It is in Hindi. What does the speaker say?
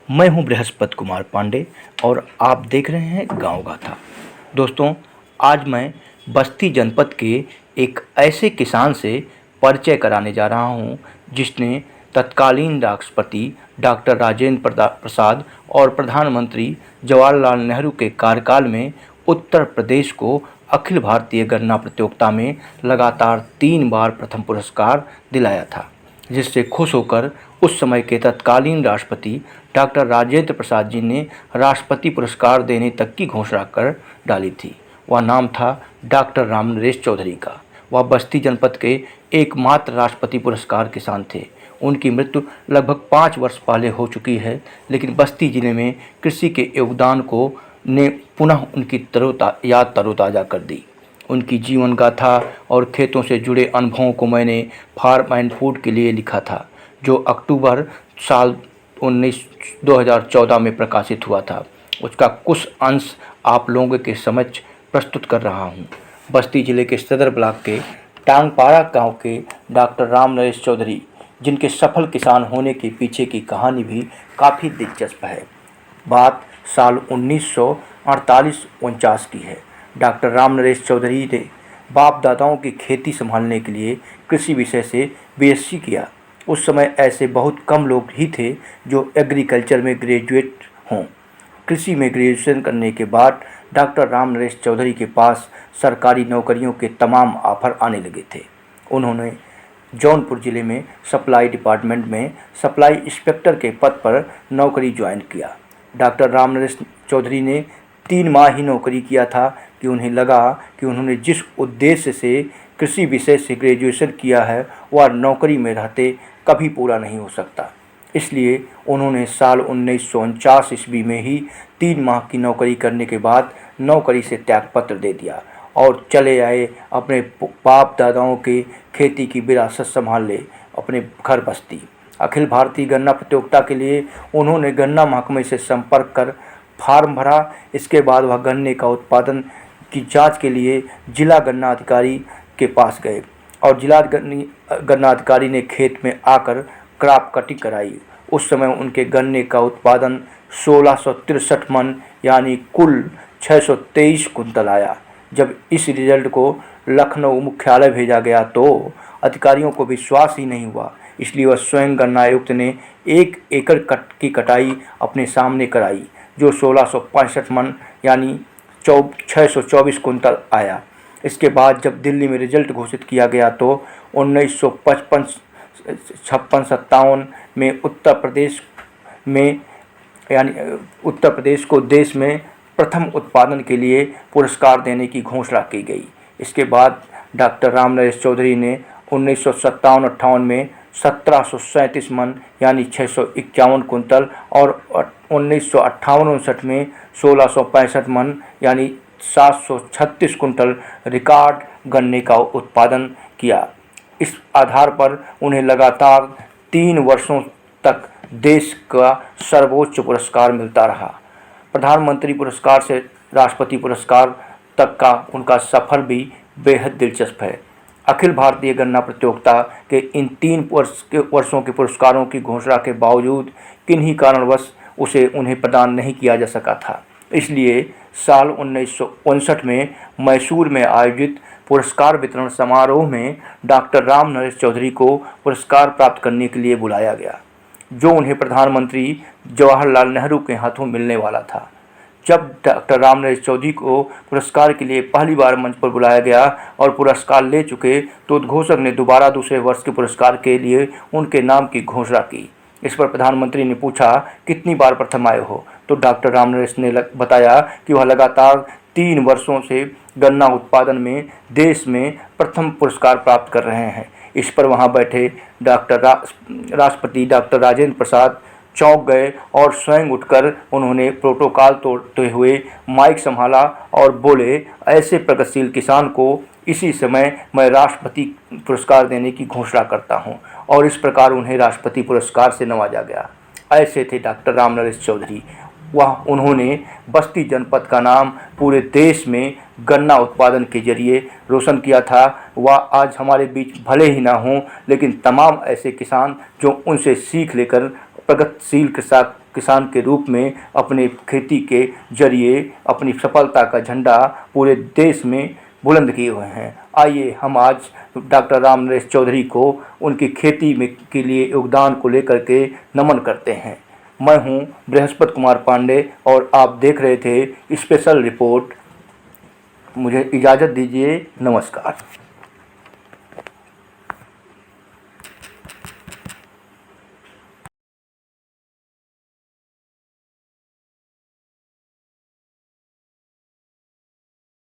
मैं हूं बृहस्पति कुमार पांडे और आप देख रहे हैं गांव गाथा। दोस्तों, आज मैं बस्ती जनपद के एक ऐसे किसान से परिचय कराने जा रहा हूं जिसने तत्कालीन राष्ट्रपति डॉक्टर राजेंद्र प्रसाद और प्रधानमंत्री जवाहरलाल नेहरू के कार्यकाल में उत्तर प्रदेश को अखिल भारतीय गन्ना प्रतियोगिता में लगातार 3 बार प्रथम पुरस्कार दिलाया था, जिससे खुश होकर उस समय के तत्कालीन राष्ट्रपति डॉक्टर राजेंद्र प्रसाद जी ने राष्ट्रपति पुरस्कार देने तक की घोषणा कर डाली थी। वह नाम था डॉक्टर रामनरेश चौधरी का। वह बस्ती जनपद के एकमात्र राष्ट्रपति पुरस्कार किसान थे। उनकी मृत्यु लगभग 5 वर्ष पहले हो चुकी है, लेकिन बस्ती जिले में कृषि के योगदान को ने पुनः उनकी याद तरोताज़ा कर दी। उनकी जीवन गाथा और खेतों से जुड़े अनुभवों को मैंने फार्म एंड फूड के लिए लिखा था, जो अक्टूबर साल 2014 में प्रकाशित हुआ था। उसका कुछ अंश आप लोगों के समक्ष प्रस्तुत कर रहा हूं। बस्ती जिले के सदर ब्लॉक के टांगपाड़ा गांव के डॉक्टर रामनरेश चौधरी, जिनके सफल किसान होने के पीछे की कहानी भी काफ़ी दिलचस्प है। बात साल 1948-49 की है। डॉक्टर रामनरेश चौधरी ने बाप दादाओं की खेती संभालने के लिए कृषि विषय से बीएससी किया। उस समय ऐसे बहुत कम लोग ही थे जो एग्रीकल्चर में ग्रेजुएट हों। कृषि में ग्रेजुएशन करने के बाद डॉक्टर रामनरेश चौधरी के पास सरकारी नौकरियों के तमाम ऑफर आने लगे थे। उन्होंने जौनपुर ज़िले में सप्लाई डिपार्टमेंट में सप्लाई इंस्पेक्टर के पद पर नौकरी ज्वाइन किया। डॉक्टर रामनरेश चौधरी ने 3 माह ही नौकरी किया था कि उन्हें लगा कि उन्होंने जिस उद्देश्य से कृषि विषय से ग्रेजुएशन किया है वह नौकरी में रहते कभी पूरा नहीं हो सकता। इसलिए उन्होंने साल 1949 ईस्वी में ही 3 माह की नौकरी करने के बाद नौकरी से त्यागपत्र दे दिया और चले आए अपने बाप दादाओं के खेती की विरासत संभालने अपने घर बस्ती। अखिल भारतीय गन्ना प्रतियोगिता के लिए उन्होंने गन्ना महकमे से संपर्क कर फार्म भरा। इसके बाद वह गन्ने का उत्पादन की जांच के लिए जिला गन्ना अधिकारी के पास गए और जिला गन्ना अधिकारी ने खेत में आकर क्रॉप कटिंग कराई। उस समय उनके गन्ने का उत्पादन 1663 मन यानी कुल 623 कुंतल आया। जब इस रिजल्ट को लखनऊ मुख्यालय भेजा गया तो अधिकारियों को विश्वास ही नहीं हुआ। इसलिए वह स्वयं गन्ना आयुक्त ने 1 एकड़ की कटाई अपने सामने कराई, जो 1665 मन यानी 624 कुंतल आया। इसके बाद जब दिल्ली में रिजल्ट घोषित किया गया तो 1956-57 में उत्तर प्रदेश को देश में प्रथम उत्पादन के लिए पुरस्कार देने की घोषणा की गई। इसके बाद डॉक्टर रामनरेश चौधरी ने 1957-58 में 1737 मन यानी 651 कुंतल और 1958-59 में 1665 मन यानी 736 कुंतल रिकॉर्ड गन्ने का उत्पादन किया। इस आधार पर उन्हें लगातार 3 वर्षों तक देश का सर्वोच्च पुरस्कार मिलता रहा। प्रधानमंत्री पुरस्कार से राष्ट्रपति पुरस्कार तक का उनका सफ़र भी बेहद दिलचस्प है। अखिल भारतीय गन्ना प्रतियोगिता के इन 3 वर्षों के पुरस्कारों की घोषणा के बावजूद किन्हीं कारणवश उन्हें प्रदान नहीं किया जा सका था। इसलिए साल 1959 में मैसूर में आयोजित पुरस्कार वितरण समारोह में डॉक्टर रामनरेश चौधरी को पुरस्कार प्राप्त करने के लिए बुलाया गया, जो उन्हें प्रधानमंत्री जवाहरलाल नेहरू के हाथों मिलने वाला था। जब डॉक्टर रामनरेश चौधरी को पुरस्कार के लिए पहली बार मंच पर बुलाया गया और पुरस्कार ले चुके तो उद्घोषक ने दोबारा दूसरे वर्ष के पुरस्कार के लिए उनके नाम की घोषणा की। इस पर प्रधानमंत्री ने पूछा, कितनी बार प्रथम आए हो? तो डॉक्टर रामनरेश ने बताया कि वह लगातार 3 वर्षों से गन्ना उत्पादन में देश में प्रथम पुरस्कार प्राप्त कर रहे हैं। इस पर वहां बैठे राष्ट्रपति डॉक्टर राजेंद्र प्रसाद चौंक गए और स्वयं उठकर उन्होंने प्रोटोकॉल तोड़ते हुए माइक संभाला और बोले, ऐसे प्रगतिशील किसान को इसी समय मैं राष्ट्रपति पुरस्कार देने की घोषणा करता हूं। और इस प्रकार उन्हें राष्ट्रपति पुरस्कार से नवाजा गया। ऐसे थे डॉक्टर रामनरेश चौधरी। उन्होंने बस्ती जनपद का नाम पूरे देश में गन्ना उत्पादन के जरिए रोशन किया था। वह आज हमारे बीच भले ही ना हों, लेकिन तमाम ऐसे किसान जो उनसे सीख लेकर प्रगतिशील किसान के रूप में अपने खेती के जरिए अपनी सफलता का झंडा पूरे देश में बुलंद किए हुए हैं। आइए हम आज डॉक्टर राम नरेश चौधरी को उनकी खेती में के लिए योगदान को लेकर के नमन करते हैं। मैं हूं बृहस्पति कुमार पांडे और आप देख रहे थे स्पेशल रिपोर्ट। मुझे इजाज़त दीजिए, नमस्कार।